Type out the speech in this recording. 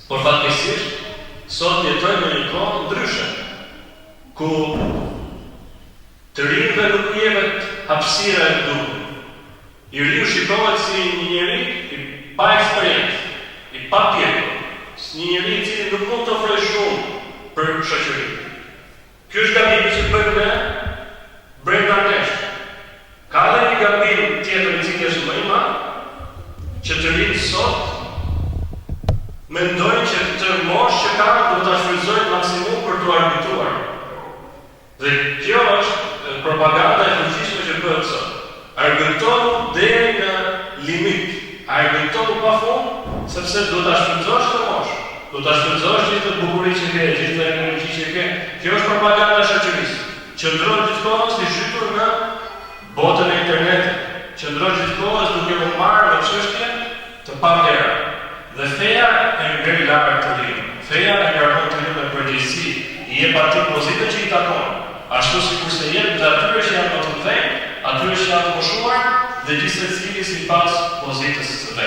Por fatkeqësisht, sot jetojmë në një kohë ndryshe, ku të rinjve nuk jepet hapësira e duhur. I riu shikohet si një njeri i pa eksperiencë, i pa pjekur, si një njeri i cili nuk mund të ofrojë shumë për shoqërinë. Ky është gabimi që bëjmë ne brenda nesh. Ka dhe një gabim tjetër i cili është më i madh, që të rinjt sot mendojnë që të moshë që kanë do ta shfrytëzojnë maksimum për të arbitruar. Dhe kjo është propaganda e fuqishme që bëhet sot. Argëtonu deri në limit, argëtonu pafund, sepse do ta shfrytëzosh të moshë, do ta shfrytëzosh gjithë të bukurinë që ke, gjithë të energjinë që ke. Kjo është propaganda e shoqërisë. Qëndron gjithkohës i zhytur në botën e internetit, qëndron gjithkohës duke u marrë në çështje të pavlera. Dhe feja e ngri larg të rinj. Feja e ngarkon të rinj me përgjegjësi, i jep aty pozitën që i takon. Ashtu sikurse jep dhe atyre që janë më të mëdhenj, atyre që janë të moshuar, dhe gjithsecili sipas pozitës së vet.